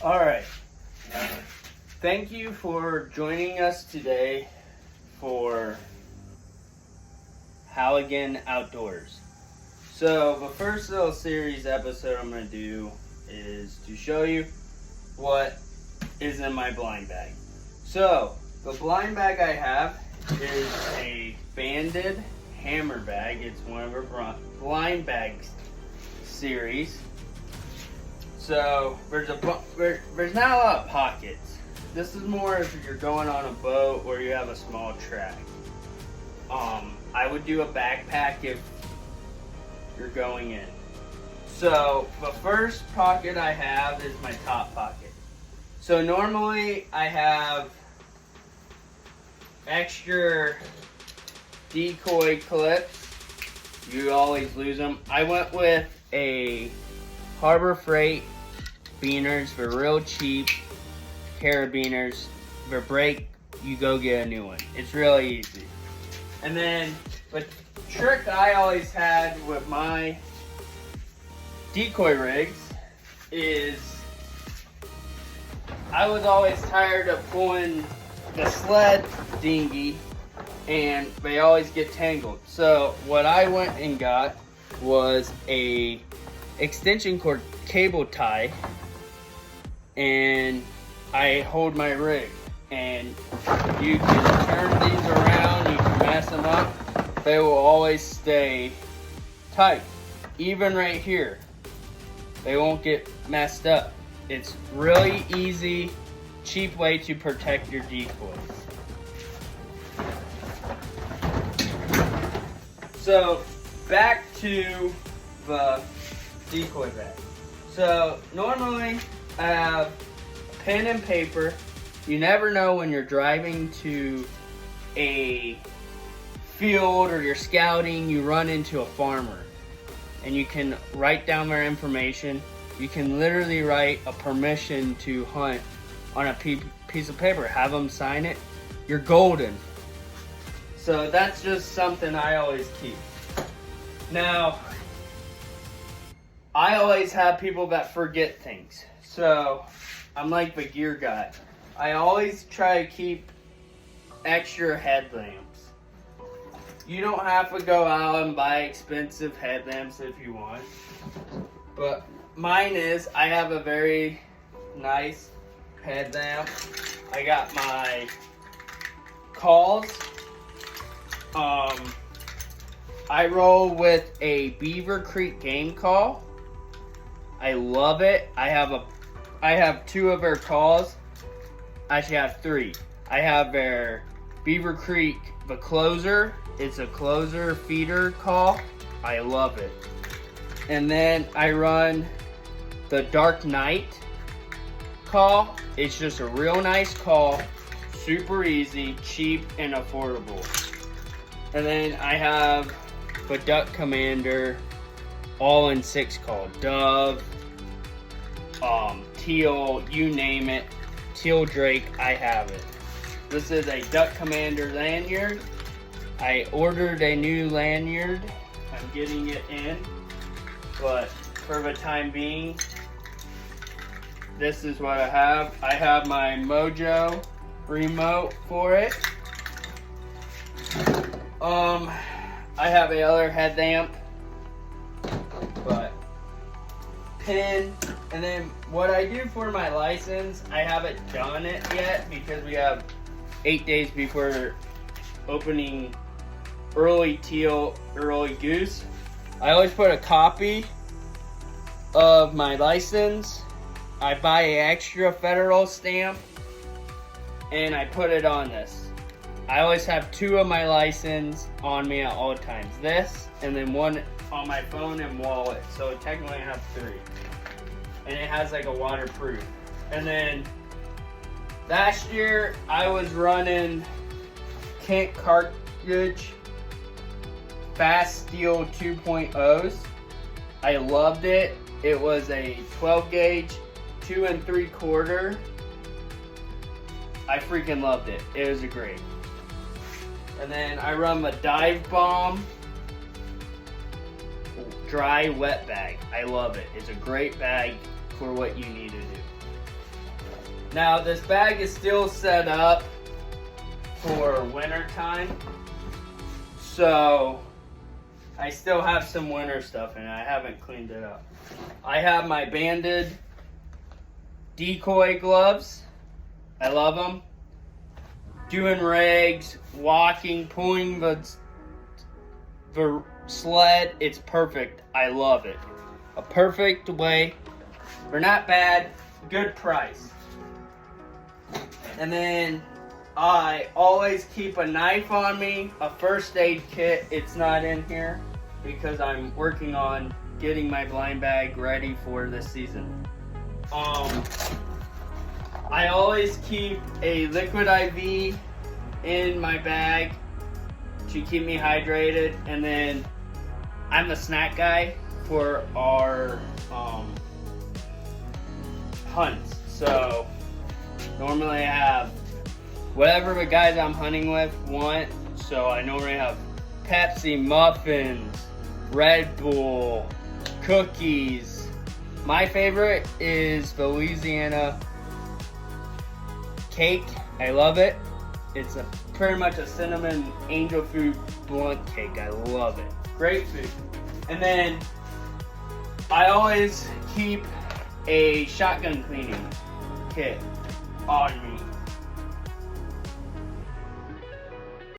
All right. Thank you for joining us today for Halligan Outdoors. So the first little series episode I'm going to do is to show you what is in my blind bag. So the blind bag I have is a banded hammer bag. It's one of our blind bags series. So there's not a lot of pockets. This is more if you're going on a boat or you have a small track. I would do a backpack if you're going in. So the first pocket I have is my top pocket. So normally I have extra decoy clips. You always lose them. I went with a Harbor Freight beaners. They're real cheap carabiners. If they break, you go get a new one. It's really easy. And then the trick I always had with my decoy rigs is I was always tired of pulling the sled dinghy and they always get tangled. So what I went and got was a extension cord cable tie, and I hold my rig, and you can turn these around, you can mess them up, they will always stay tight. Even right here, they won't get messed up. It's really easy, cheap way to protect your decoys. So back to the decoy bag. So normally I have pen and paper. You never know when you're driving to a field or you're scouting, you run into a farmer and you can write down their information. You can literally write a permission to hunt on a piece of paper, have them sign it. You're golden. So that's just something I always keep. Now, I always have people that forget things. So I'm like the gear guy. I always try to keep extra headlamps. You don't have to go out and buy expensive headlamps if you want. But mine is, I have a very nice headlamp. I got my calls. I roll with a Beaver Creek game call. I love it. I have two of their calls. Actually, I have three. I have their Beaver Creek, the closer. It's a closer feeder call. I love it. And then I run the Dark Knight call. It's just a real nice call. Super easy, cheap, and affordable. And then I have the Duck Commander all-in-6 call. Dove, teal, you name it. Teal Drake, I have it. This is a Duck Commander lanyard. I ordered a new lanyard. I'm getting it in. But for the time being, this is what I have. I have my Mojo remote for it. I have a other headlamp, but pin, and then what I do for my license, I haven't done it yet because we have 8 days before opening early teal, early goose. I always put a copy of my license. I buy an extra federal stamp and I put it on this. I always have two of my license on me at all times. This, and then one on my phone and wallet. So technically I have three. And it has like a waterproof. And then last year I was running Kent cartridge Fast Steel 2.0s. I loved it. It was a 12 gauge, 2 3/4. I freaking loved it. It was a great. And then I run the Dive Bomb dry wet bag. I love it. It's a great bag for what you need to do. Now this bag is still set up for winter time, so I still have some winter stuff in it. I haven't cleaned it up. I have my banded decoy gloves. I love them. Doing rigs, walking, pulling the sled, it's perfect. I love it. A perfect way. They're not bad, good price. And then I always keep a knife on me, a first aid kit. It's not in here because I'm working on getting my blind bag ready for this season. I always keep a liquid IV in my bag to keep me hydrated, and then I'm the snack guy for our hunts. So normally I have whatever the guys I'm hunting with want. So I normally have Pepsi, muffins, Red Bull, cookies. My favorite is the Louisiana cake. I love it. It's pretty much a cinnamon angel food blunt cake. I love it. Great food. And then I always keep a shotgun cleaning kit on me.